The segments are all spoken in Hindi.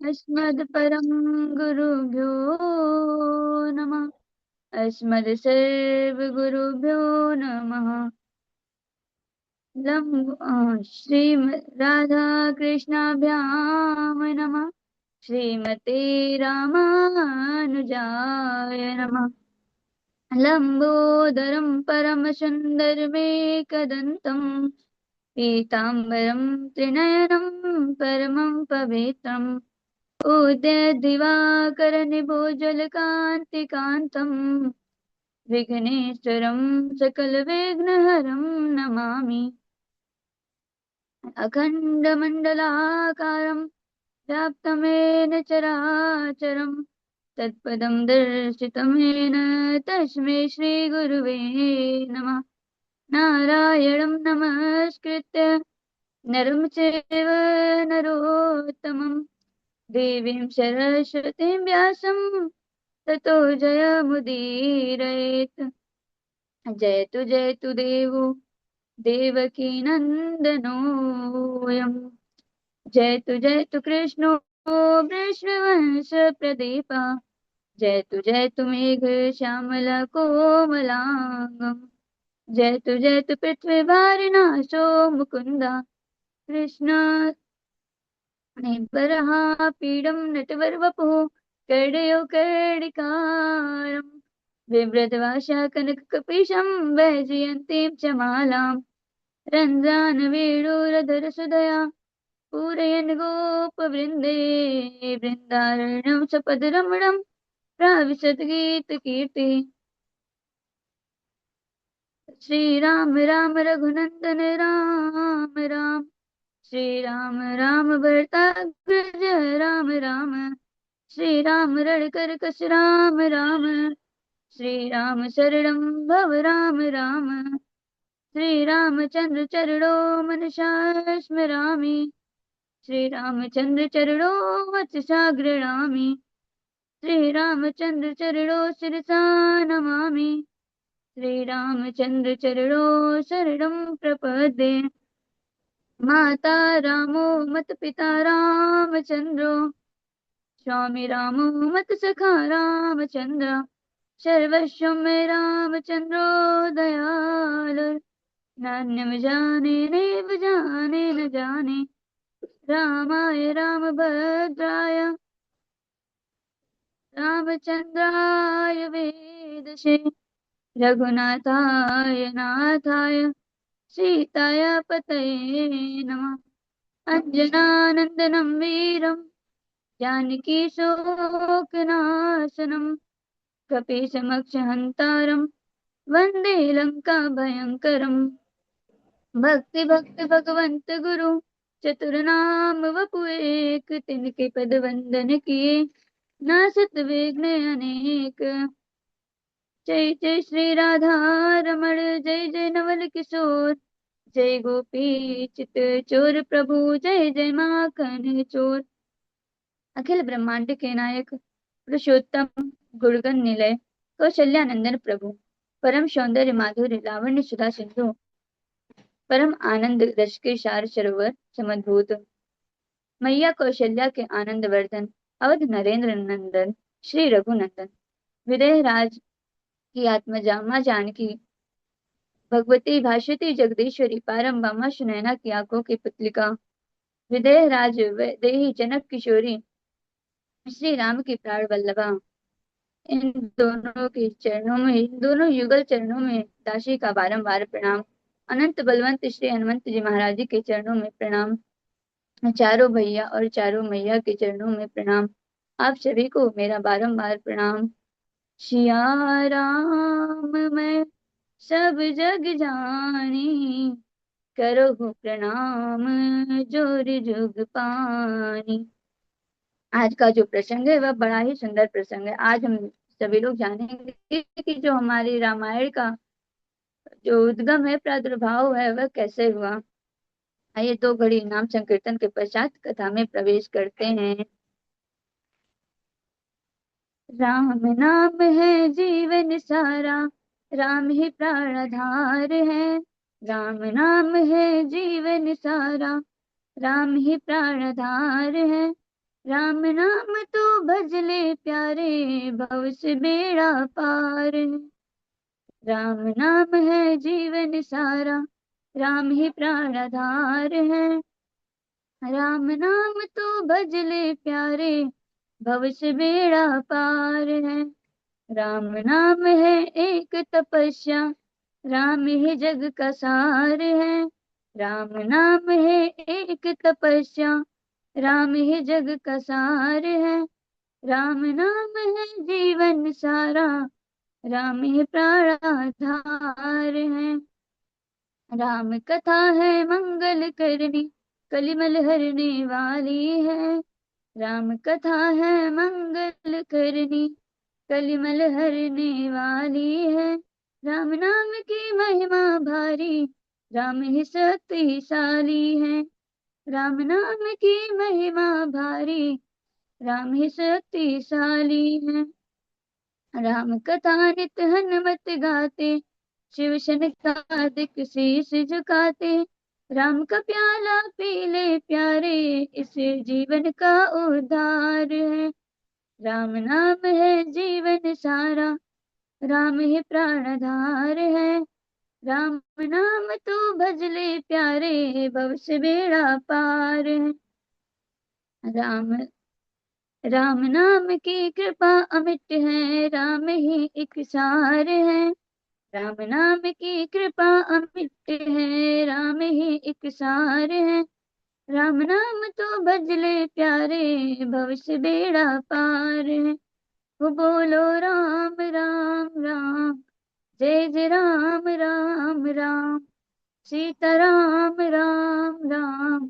अस्मद्परं गुरुभ्यो नमः। अस्मद् सर्वगुरुभ्यो नमः। श्रीमद् राधा कृष्णाभ्यां नमः। श्रीमते रामानुजाय नमः। लम्बोदरं परमसुन्दरमेकदन्तं पीताम्बरं त्रिनयनं परमं पवित्रम् उदयदिवाकरनिभोजलकान्तिकान्तं विघ्नेश्वरं सकलविघ्नहरं नमामि। अखण्डमण्डलाकारं व्याप्तमेन चराचरं तत्पदं दर्शितं येन तस्मै श्रीगुरुवे नमः। नारायणं नमस्कृत्य नरं चैव नरोत्तमं देवीं सरस्वतीं व्यासं ततो जयमुदीरयेत्। जयतु देवो देवकी नन्दनोऽयम्। जयतु कृष्णो वृषभवंश प्रदीपः। जयतु मेघ श्यामला कोमलांगम्। जयतु पृथ्वीभारिनाशो मुकुन्दा कृष्ण बरहा पीडं नटवरवपुः कर्णयो कर्णिकारं बिभ्रद्भाषा कनककपीशं वैजयन्तीं च मालां रन्ध्रानवेणुरधरसुधया पूरयन् गोपवृन्दे बृन्दारण्यं सपदरमणं प्राविशद्गीतकीर्ति। श्रीराम राम रघुनन्दन राम राम श्रीराम राम भरताग्रज राम राम श्रीराम रणकर कस राम राम श्रीराम शरणं भव राम राम श्रीरामचंद्र चरणो मनसा स्मरामि श्रीरामचंद्र चरणो वचसा गृह्णामि श्रीरामचंद्र चरणो शिरसा नमामि श्रीरामचंद्र चरणो शरणं प्रपद्ये। माता रामो मत पिता रामचंद्रो स्वामी रामो मत सखा रामचंद्र सर्वस्व में रामचंद्रो दयाल नान्यम जाने नैव जाने न जाने रामाय रामभद्राय रामचंद्राय वेदसे रघुनाथाय नाथाय सीताय पतये नमः। अंजनानंदनं वीरं जानकी शोकनाशनं कपीशमक्षहन्तारं वन्दे लङ्काभयङ्करम्। भक्ति भगवंत गुरु चतुरनाम वपु एक तिनके पद वंदन किए नासत विघ्न अनेक। जय जय श्री राधा रमण जय जय नवल किशोर जय गोपी चित चोर प्रभु जय जय माखन चोर। अखिल ब्रह्मांड के नायक पुरुषोत्तम गुणगण निलय कौशल्यानंदन प्रभु परम सौंदर्य माधुर्य लावण्य सुधा सिंधु परम आनंद रस के सार सरोवर समद्भूत मैया कौशल्या के आनंद वर्धन अवध नरेंद्र नंदन श्री रघुनंदन विदेह राज की आत्मजा मां जानकी भगवती भाष्यती जगदीश्वरी पारम बामा सुनैना की आंखों की पुतलिका विदेह राज देही जनक किशोरी श्री राम की प्राण वल्लभा। इन दोनों के चरणों में इन दोनों युगल चरणों में दासी का बारंबार प्रणाम। अनंत बलवंत श्री हनुमंत जी महाराज जी के चरणों में प्रणाम। चारों भैया और चारों मैया के चरणों में प्रणाम। आप सभी को मेरा बारंबार प्रणाम। सिया राम मैं सब जग जानी करो प्रणाम जोर जुग पानी। आज का जो प्रसंग है वह बड़ा ही सुंदर प्रसंग है। आज हम सभी लोग जानेंगे कि जो हमारी रामायण का जो उद्गम है प्रादुर्भाव है वह कैसे हुआ। आइए दो घड़ी नाम संकीर्तन के पश्चात कथा में प्रवेश करते हैं। राम नाम है जीवन सारा राम ही प्राणधार है। राम नाम है जीवन सारा राम ही प्राणधार है। राम नाम तो भज ले प्यारे, भव से बेड़ा पार है। राम नाम है जीवन सारा, राम ही प्राण आधार है। राम नाम तो भज ले प्यारे, भव से बेड़ा पार है। राम नाम है एक तपस्या, राम ही जग का सार है। राम नाम है एक तपस्या, राम ही जग का सार है। राम नाम है जीवन सारा, राम ही प्राण आधार है। राम कथा है मंगल करनी, कलिमल हरने वाली है। राम कथा है मंगल करनी, कलिमल हरने वाली है। राम नाम की महिमा भारी, राम ही शक्तिशाली है। राम नाम की महिमा भारी, राम ही शक्तिशाली है। राम कथा नित हनुमत गाते, शिव शनकादिक शीश झुकाते। राम का प्याला पी ले प्यारे, इस जीवन का उद्धार है। राम नाम है जीवन सारा, राम ही प्राणधार है। राम नाम तो भज ले प्यारे, भव से बेड़ा पार है। राम राम नाम की कृपा अमिट है, राम ही एक सार है। राम नाम की कृपा अमिट है, राम ही एक सार है। राम नाम तो भज ले प्यारे, भव से बेड़ा पार है। वो बोलो राम राम राम, जय जय राम राम राम। सीता राम राम राम,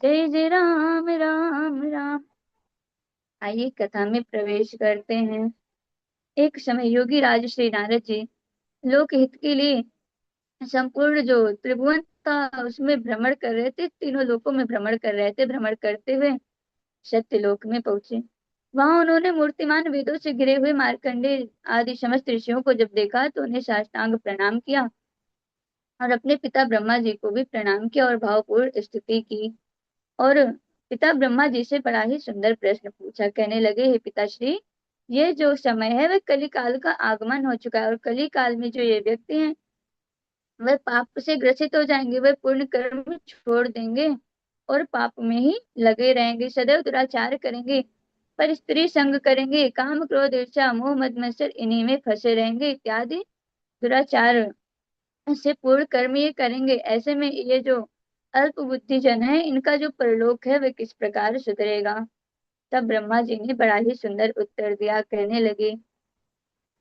जय जय राम राम राम। आइए कथा में प्रवेश करते हैं। एक समय योगी राज श्री नारद जी लोक हित के लिए संपूर्ण जो त्रिभुवन था उसमें भ्रमण कर रहे थे, तीनों लोकों में भ्रमण कर रहे थे। भ्रमण करते हुए सत्यलोक में पहुंचे। वहां उन्होंने मूर्तिमान वेदों से घिरे हुए मार्कंडेय आदि समस्त ऋषियों को जब देखा तो उन्हें साष्टांग प्रणाम किया और अपने पिता ब्रह्मा जी को भी प्रणाम किया और भावपूर्ण स्तुति की। और पिता ब्रह्मा जी से बड़ा ही सुंदर प्रश्न पूछा। कहने लगे, हे पिताश्री, ये जो समय है वह कली काल का आगमन हो चुका है और कली काल में जो ये व्यक्ति हैं वह पाप से ग्रसित हो जाएंगे, वह पुण्य कर्म छोड़ देंगे और पाप में ही लगे रहेंगे, सदैव दुराचार करेंगे, पर स्त्री संग करेंगे, काम क्रोध ईर्ष्या मोह मद मत्सर इन्हीं में फंसे रहेंगे इत्यादि दुराचार से पूर्ण कर्म ये करेंगे। ऐसे में ये जो अल्प बुद्धि जन है इनका जो परलोक है वह किस प्रकार सुधरेगा। तब ब्रह्मा जी ने बड़ा ही सुंदर उत्तर दिया। कहने लगे,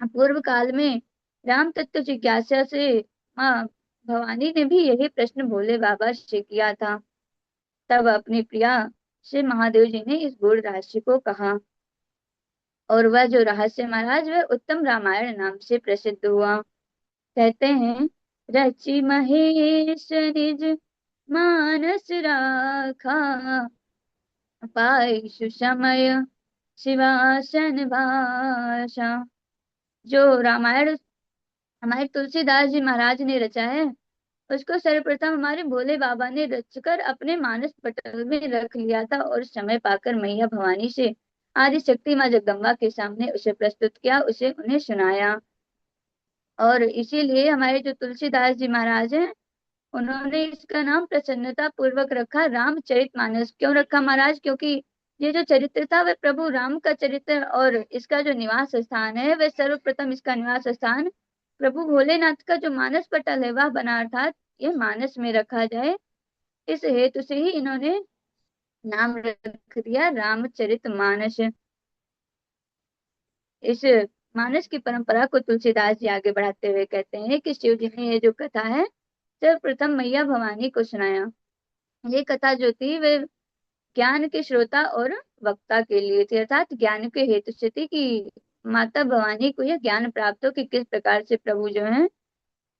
पूर्व काल में राम तत्व जिज्ञासा से माँ भवानी ने भी यही प्रश्न भोले बाबा से किया था। तब अपनी प्रिया से महादेव जी ने इस गूढ़ रहस्य को कहा और वह जो रहस्य महाराज वह उत्तम रामायण नाम से प्रसिद्ध हुआ। कहते हैं, रचि महेश निज मानस राखा, पाई सुसमय शिवासन भाषा। जो रामायण हमारे तुलसीदास जी महाराज ने रचा है उसको सर्वप्रथम हमारे भोले बाबा ने रचकर अपने मानस पटल में रख लिया था और समय पाकर मैया भवानी से आदि शक्ति माँ जगदम्बा के सामने उसे प्रस्तुत किया, उसे उन्हें सुनाया। और इसीलिए हमारे जो तुलसीदास जी महाराज हैं उन्होंने इसका नाम प्रसन्नता पूर्वक रखा रामचरितमानस। क्यों रखा महाराज? क्योंकि ये जो चरित्र था वह प्रभु राम का चरित्र और इसका जो निवास स्थान है वह सर्वप्रथम इसका निवास स्थान प्रभु भोलेनाथ का जो मानस पटल है वह बना, अर्थात ये मानस में रखा जाए। इस हेतु से ही इन्होंने नाम रख दिया रामचरितमानस। इस मानस की परंपरा को तुलसीदास जी आगे बढ़ाते हुए कहते हैं कि शिव जी ने ये जो कथा है सर्वप्रथम मैया भवानी को सुनाया। ये कथा जो थी वे ज्ञान के श्रोता और वक्ता के लिए थी, अर्थात ज्ञान के हेतु से थी कि माता भवानी को यह ज्ञान प्राप्त हो कि किस प्रकार से प्रभु जो है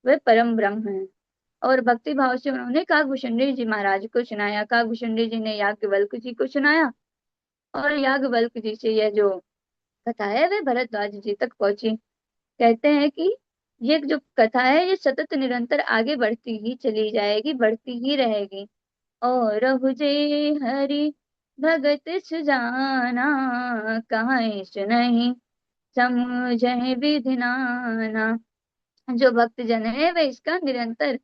वे परम ब्रह्म है। और भक्ति भाव से उन्होंने काकभूषुंडी जी महाराज को सुनाया। काकभूषुंडी जी ने याज्ञवल्क्य जी को सुनाया और याज्ञवल्क्य जी से यह जो कथा है वह भरद्वाज जी तक पहुंची। कहते हैं कि ये जो कथा है ये सतत निरंतर आगे बढ़ती ही चली जाएगी, बढ़ती ही रहेगी। और रघु जे हरि भगत सुजाना, कहाँ सुनहि समझहि विधि नाना। जो भक्त जन है वे इसका निरंतर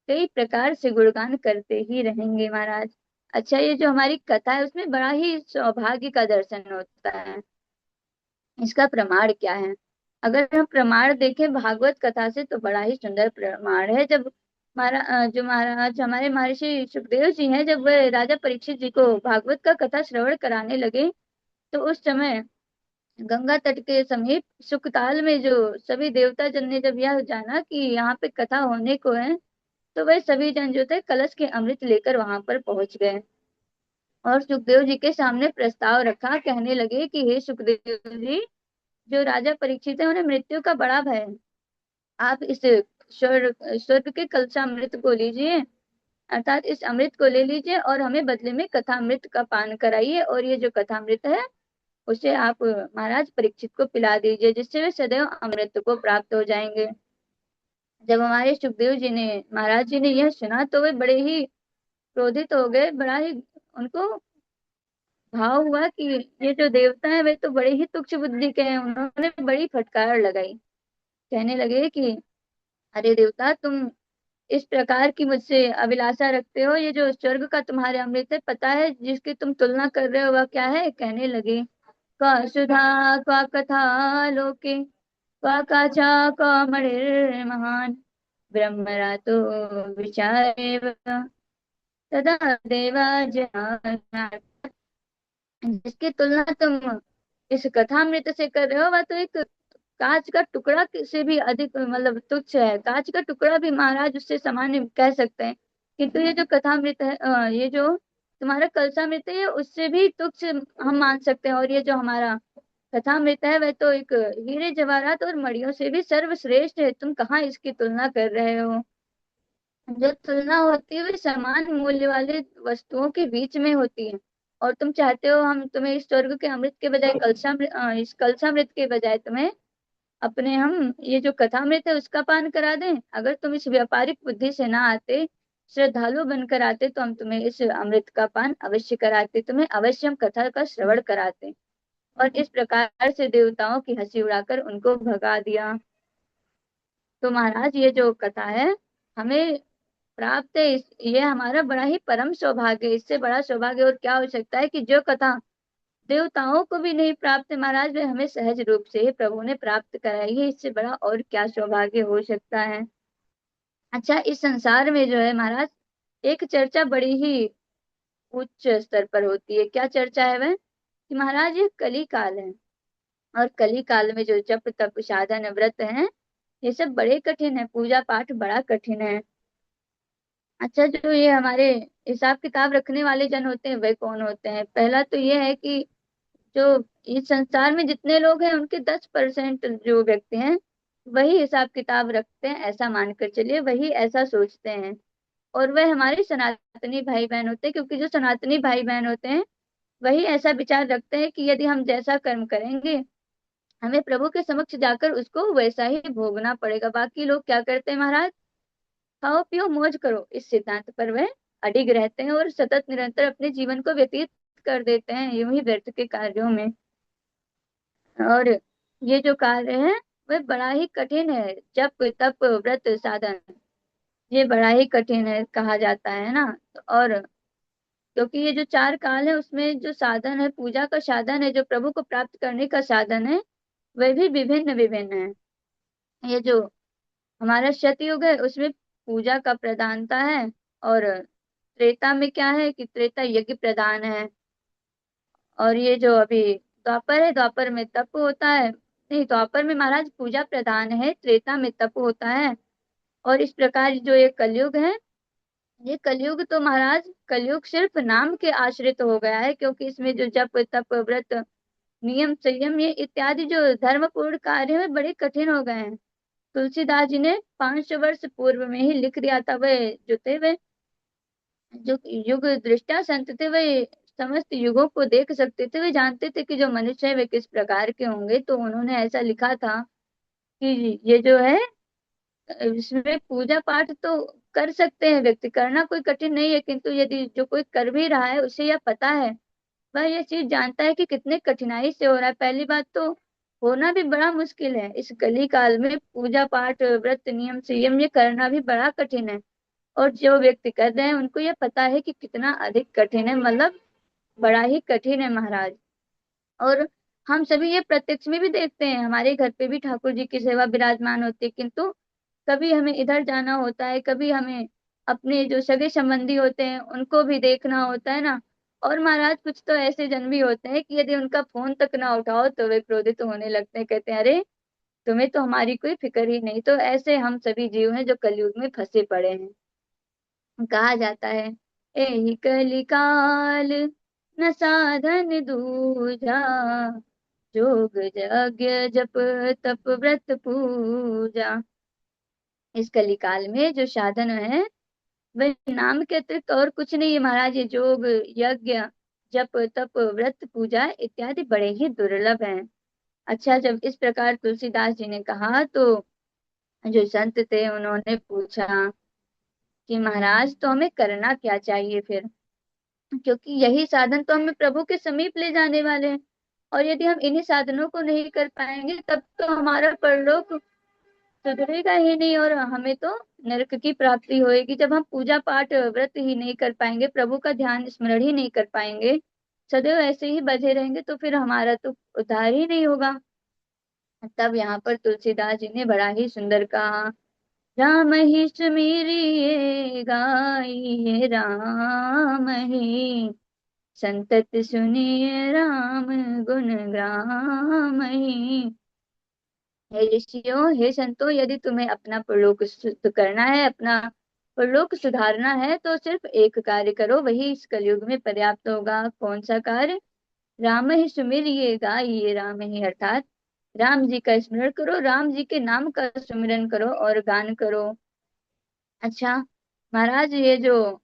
कई प्रकार से गुणगान करते ही रहेंगे महाराज। अच्छा, ये जो हमारी कथा है उसमें बड़ा ही सौभाग्य का दर्शन होता है। इसका प्रमाण क्या है? अगर हम प्रमाण देखें भागवत कथा से तो बड़ा ही सुंदर प्रमाण है। जब जो महाराज हमारे महर्षि सुखदेव जी हैं, जब वे राजा परीक्षित जी को भागवत का कथा श्रवण कराने लगे, तो उस समय गंगा तट के समीप सुखताल में जो सभी देवता जन ने जब यह जाना कि यहाँ पे कथा होने को है, तो वह सभी जन जो थे कलश के अमृत लेकर वहां पर पहुंच गए और सुखदेव जी के सामने प्रस्ताव रखा। कहने लगे कि हे सुखदेव जी, जो राजा परीक्षित है उन्हें मृत्यु का बड़ा भय है। आप इस स्वर्ग स्वर्ग के कलशामृत को लीजिए, अर्थात इस अमृत को ले लीजिए और हमें बदले में कथामृत का पान कराइए, और ये जो कथामृत है उसे आप महाराज परीक्षित को पिला दीजिए, जिससे वे सदैव अमृत को प्राप्त हो जाएंगे। जब हमारे सुखदेव जी ने महाराज जी ने यह सुना तो वे बड़े ही क्रोधित हो गए। बड़ा ही उनको भाव हुआ कि ये जो देवता है वे तो बड़े ही तुच्छ बुद्धि के हैं। उन्होंने बड़ी फटकार लगाई। कहने लगे कि अरे देवता, तुम इस प्रकार की मुझसे अभिलाषा रखते हो? ये जो स्वर्ग का तुम्हारे अमृत है, पता है जिसकी तुम तुलना कर रहे हो वह क्या है? कहने लगे, क्वा सुधा क्वा कथा लोके, क्वा काचा क्वा मणिर्महान, ब्रह्मरा तो विचारे तदा देवा जनार्दन। जिसकी तुलना तुम इस कथामृत से कर रहे हो वह तो एक कांच का टुकड़ा से भी अधिक मतलब तुच्छ है। कांच का टुकड़ा भी महाराज उससे सामान्य कह सकते हैं, किंतु ये जो कथामृत है, ये जो तुम्हारा कलसामृत है, ये उससे भी तुच्छ हम मान सकते हैं। और ये जो हमारा कथामृत है वह तो एक हीरे जवाहरात और मणियों से भी सर्वश्रेष्ठ है। तुम कहाँ इसकी तुलना कर रहे हो? जो तुलना होती है वे समान मूल्य वाले वस्तुओं के बीच में होती है। और तुम चाहते हो हम तुम्हें इस स्वर्ग के अमृत के बजाय इस कलशामृत के बजाय तुम्हें अपने हम ये जो कथामृत है उसका पान करा दें? अगर तुम इस व्यापारिक बुद्धि से ना आते, श्रद्धालु बनकर आते, तो हम तुम्हें इस अमृत का पान अवश्य कराते, तुम्हें अवश्य हम कथा का श्रवण कराते। और इस प्रकार से देवताओं की हंसी उड़ाकर उनको भगा दिया। तो महाराज ये जो कथा है हमें प्राप्त है, ये हमारा बड़ा ही परम सौभाग्य है। इससे बड़ा सौभाग्य और क्या हो सकता है कि जो कथा देवताओं को भी नहीं प्राप्त है महाराज, वे हमें सहज रूप से ही प्रभु ने प्राप्त कराई है। इससे बड़ा और क्या सौभाग्य हो सकता है? अच्छा, इस संसार में जो है महाराज एक चर्चा बड़ी ही उच्च स्तर पर होती है। क्या चर्चा है वह? कि महाराज ये कली काल है, और कली काल में जो जप तप साधन व्रत है ये सब बड़े कठिन है, पूजा पाठ बड़ा कठिन है। अच्छा, जो ये हमारे हिसाब किताब रखने वाले जन होते हैं वे कौन होते हैं? पहला तो ये है कि जो इस संसार में जितने लोग हैं उनके 10% जो व्यक्ति हैं वही हिसाब किताब रखते हैं, ऐसा मानकर चलिए, वही ऐसा सोचते हैं। और वह हमारे सनातनी भाई बहन होते हैं, क्योंकि जो सनातनी भाई बहन होते हैं वही ऐसा विचार रखते हैं कि यदि हम जैसा कर्म करेंगे हमें प्रभु के समक्ष जाकर उसको वैसा ही भोगना पड़ेगा। बाकी लोग क्या करते हैं महाराज? खाओ पियो मौज करो, इस सिद्धांत पर वह अडिग रहते हैं और सतत निरंतर अपने जीवन को व्यतीत कर देते हैं यूं ही व्यर्थ के कार्यों में। और ये जो कार्य है वह बड़ा ही कठिन है, जप तप व्रत साधन, ये बड़ा ही कठिन है कहा जाता है ना। और क्योंकि ये जो चार काल है उसमें जो साधन है, पूजा का साधन है, जो प्रभु को प्राप्त करने का साधन है, वह भी विभिन्न विभिन्न है। ये जो हमारा सतयुग है उसमें पूजा का प्रधानता है, और त्रेता में क्या है कि त्रेता यज्ञ प्रधान है। और ये जो अभी द्वापर है, द्वापर में तप होता है, नहीं द्वापर में महाराज पूजा प्रधान है, त्रेता में तप होता है। और इस प्रकार जो ये कलयुग है, ये कलयुग तो महाराज कलयुग सिर्फ नाम के आश्रित हो गया है, क्योंकि इसमें जो जप तप व्रत नियम संयम ये इत्यादि जो धर्मपूर्ण कार्य है बड़े कठिन हो गए हैं। तुलसीदास जी ने 500 वर्ष पूर्व में ही लिख दिया था। वे जो थे वे जो युग दृष्टा संत थे, वे समस्त युगों को देख सकते थे, वे जानते थे कि जो मनुष्य है वे किस प्रकार के होंगे। तो उन्होंने ऐसा लिखा था कि ये जो है इसमें पूजा पाठ तो कर सकते हैं व्यक्ति, करना कोई कठिन नहीं है, किंतु यदि जो कोई कर भी रहा है उसे यह पता है वह ये चीज जानता है कि कितने कठिनाई से हो रहा है। पहली बात तो होना भी बड़ा मुश्किल है इस कली काल में, पूजा पाठ व्रत नियम संयम ये करना भी बड़ा कठिन है। और जो व्यक्ति कर रहे हैं उनको ये पता है कि कितना अधिक कठिन है, मतलब बड़ा ही कठिन है महाराज। और हम सभी ये प्रत्यक्ष में भी देखते हैं, हमारे घर पे भी ठाकुर जी की सेवा विराजमान होती है, किंतु कभी हमें इधर जाना होता है, कभी हमें अपने जो सगे संबंधी होते हैं उनको भी देखना होता है ना। और महाराज कुछ तो ऐसे जन भी होते हैं कि यदि उनका फोन तक ना उठाओ तो वे क्रोधित होने लगते हैं, कहते हैं अरे तुम्हें तो हमारी कोई फिक्र ही नहीं। तो ऐसे हम सभी जीव हैं जो कलयुग में फंसे पड़े हैं। कहा जाता है एहि कलिकाल न साधन दूजा, जोग यज्ञ जप तप व्रत पूजा। इस कलिकाल में जो साधन है वह नाम के अतिरिक्त और कुछ नहीं है महाराज। ये जोग यज्ञ जप तप व्रत पूजा इत्यादि बड़े ही दुर्लभ हैं। अच्छा, जब इस प्रकार तुलसीदास जी ने कहा तो जो संत थे उन्होंने पूछा कि महाराज तो हमें करना क्या चाहिए फिर, क्योंकि यही साधन तो हमें प्रभु के समीप ले जाने वाले हैं। और यदि हम इन्हीं साधनों को नहीं कर पाएंगे तब तो हमारा परलोक सुधरेगा ही नहीं और हमें तो नरक की प्राप्ति होएगी। जब हम पूजा पाठ व्रत ही नहीं कर पाएंगे, प्रभु का ध्यान स्मरण ही नहीं कर पाएंगे, सदैव ऐसे ही बजे रहेंगे, तो फिर हमारा तो उद्धार ही नहीं होगा। तब यहाँ पर तुलसीदास जी ने बड़ा ही सुंदर कहा, राम ही सुमिरिए गाइए राम ही, संतत सुनिए राम गुण ग्राम ही। हे ऋषियों, हे संतों, यदि तुम्हें अपना परलोक शुद्ध करना है, अपना परलोक सुधारना है, तो सिर्फ एक कार्य करो, वही इस कलयुग में पर्याप्त होगा। कौन सा कार्य? राम ही सुमिरिए गाइए राम ही, अर्थात राम जी का स्मरण करो, राम जी के नाम का सुमिरन करो और गान करो। अच्छा महाराज, ये जो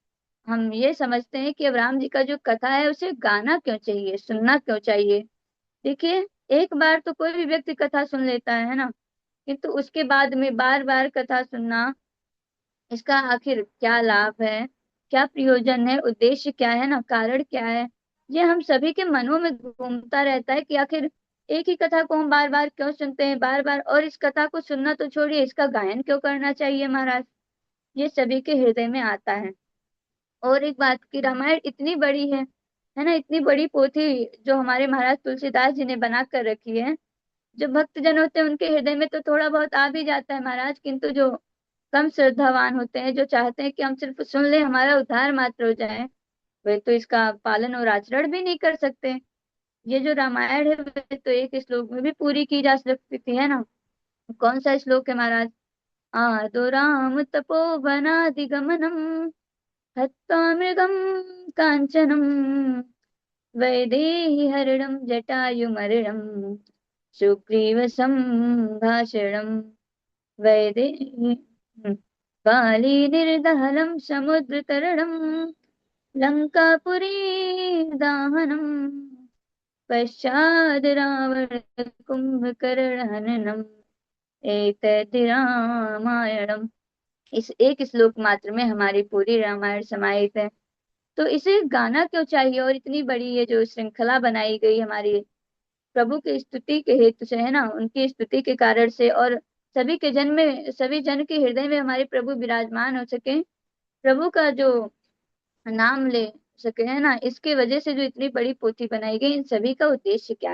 हम ये समझते हैं कि अब राम जी का जो कथा है उसे गाना क्यों चाहिए, सुनना क्यों चाहिए? देखिए, एक बार तो कोई भी व्यक्ति कथा सुन लेता है ना, किंतु उसके बाद में बार बार कथा सुनना, इसका आखिर क्या लाभ है, क्या प्रयोजन है, उद्देश्य क्या है ना, कारण क्या है, ये हम सभी के मनों में घूमता रहता है कि आखिर एक ही कथा को हम बार बार क्यों सुनते हैं बार बार, और इस कथा को सुनना तो छोड़िए, इसका गायन क्यों करना चाहिए महाराज, ये सभी के हृदय में आता है। और एक बात की, रामायण इतनी बड़ी है ना, इतनी बड़ी पोथी जो हमारे महाराज तुलसीदास जी ने बना कर रखी है, जो भक्त जन होते हैं उनके हृदय में तो थोड़ा बहुत आ भी जाता है महाराज, किंतु जो कम श्रद्धावान होते हैं, जो चाहते हैं कि हम सिर्फ सुन ले हमारा उद्धार मात्र हो जाए, वे तो इसका पालन और आचरण भी नहीं कर सकते। ये जो रामायण है वे तो एक श्लोक में भी पूरी की जा सकती थी, है ना। कौन सा श्लोक है महाराज? आदो राम तपोवनादिगमनम, हत्वा मृगम कांचनम, वैदेही हरणम जटायुमरणम, सुग्रीव संभाषणम, वैदेही बाली निर्दहनं समुद्रतरणं, लंकापुरी दाहनम, पश्चाद रावण कुंभकर्ण हननम, एतद् रामायणम। इस एक श्लोक मात्र में हमारी पूरी रामायण समाहित है। तो इसे गाना क्यों चाहिए? और इतनी बड़ी ये जो श्रृंखला बनाई गई हमारी प्रभु की स्तुति के हेतु से, है ना, उनकी स्तुति के कारण से, और सभी के जन में, सभी जन के हृदय में हमारे प्रभु विराजमान हो सके, प्रभु का जो नाम ले सके, है ना, इसके वजह से जो इतनी बड़ी पोथी बनाई गई, इन सभी का उद्देश्य क्या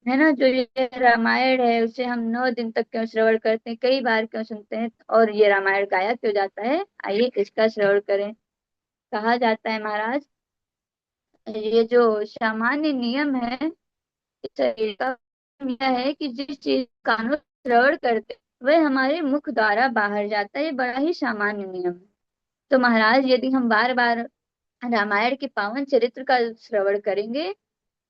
है ना। जो ये रामायण है उसे हम 9 दिन तक क्यों श्रवण करते हैं, कई बार क्यों सुनते हैं, और ये रामायण गाया क्यों जाता है, आइए इसका श्रवण करें। कहा जाता है महाराज, ये जो सामान्य नियम है इस शरीर का, यह है कि जिस चीज का श्रवण करते वह हमारे मुख द्वारा बाहर जाता है, ये बड़ा ही सामान्य नियम है। तो महाराज, यदि हम बार बार रामायण के पावन चरित्र का श्रवण करेंगे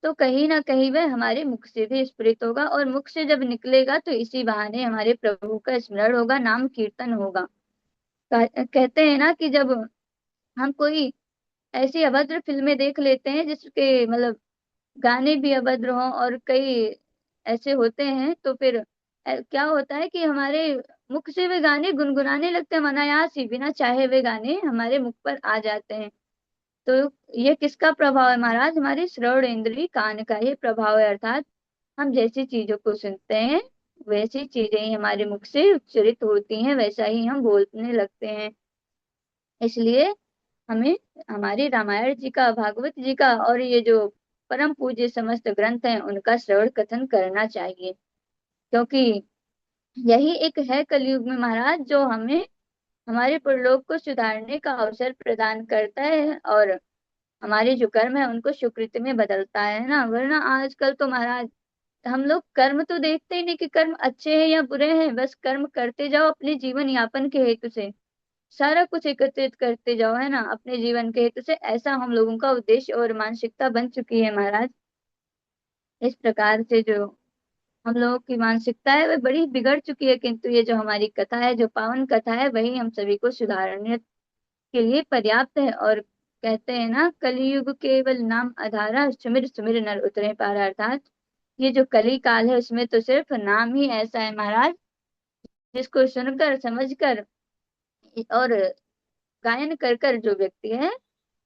तो कहीं ना कहीं वह हमारे मुख से भी स्फुरित होगा, और मुख से जब निकलेगा तो इसी बहाने हमारे प्रभु का स्मरण होगा, नाम कीर्तन होगा। कहते हैं ना कि जब हम कोई ऐसी अभद्र फिल्में देख लेते हैं जिसके मतलब गाने भी अभद्र हों, और कई ऐसे होते हैं, तो फिर क्या होता है कि हमारे मुख से वे गाने गुनगुनाने लगते हैं, अनायास ही बिना चाहे वे गाने हमारे मुख पर आ जाते हैं। तो ये किसका प्रभाव है महाराज? हमारे श्रवण इंद्री कान का ये प्रभाव है। अर्थात हम जैसी चीजों को सुनते हैं वैसी चीजें ही हमारे मुख से उच्चरित होती हैं, वैसा ही हम बोलने लगते हैं। इसलिए हमें हमारी रामायण जी का, भागवत जी का और ये जो परम पूज्य समस्त ग्रंथ हैं उनका श्रवण कथन करना चाहिए। क्योंकि यही एक है कलयुग में महाराज जो हमें हमारे परलोक को सुधारने का अवसर प्रदान करता है और हमारे जो कर्म है उनको सुकृति में बदलता है ना। वरना आजकल तो महाराज हम लोग कर्म तो देखते ही नहीं कि कर्म अच्छे हैं या बुरे हैं, बस कर्म करते जाओ अपने जीवन यापन के हेतु से, सारा कुछ एकत्रित करते जाओ, है ना, अपने जीवन के हेतु से। ऐसा हम लोगों का उद्देश्य और मानसिकता बन चुकी है महाराज। इस प्रकार से जो हम लोगों की मानसिकता है वह बड़ी बिगड़ चुकी है, किंतु ये जो हमारी कथा है, जो पावन कथा है, वही हम सभी को सुधारने के लिए पर्याप्त है। और कहते हैं ना, कलयुग केवल नाम आधारा, सुमिर सुमिर नर उतरे पारा। अर्थात ये जो कली काल है उसमें तो सिर्फ नाम ही ऐसा है महाराज, जिसको सुनकर समझकर और गायन कर कर जो व्यक्ति है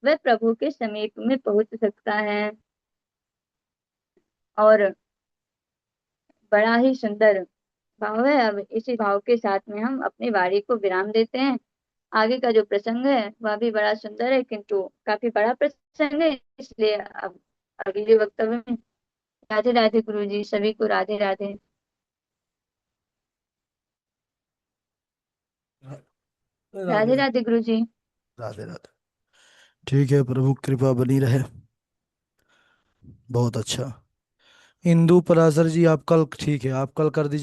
वह प्रभु के समीप में पहुंच सकता है। और बड़ा ही सुंदर भाव है। अब इसी भाव के साथ में हम अपनी वाणी को विराम देते हैं। आगे का जो प्रसंग है वह भी बड़ा सुंदर है, किंतु काफी बड़ा प्रसंग है, इसलिए अब अगले वक्तव्य में। राधे राधे गुरु जी, सभी को राधे राधे। राधे राधे राधे गुरु जी। राधे राधे। ठीक है, प्रभु कृपा बनी रहे। बहुत अच्छा। इंदु पराशर जी, आप कल, ठीक है, आप कल कर दीजिए।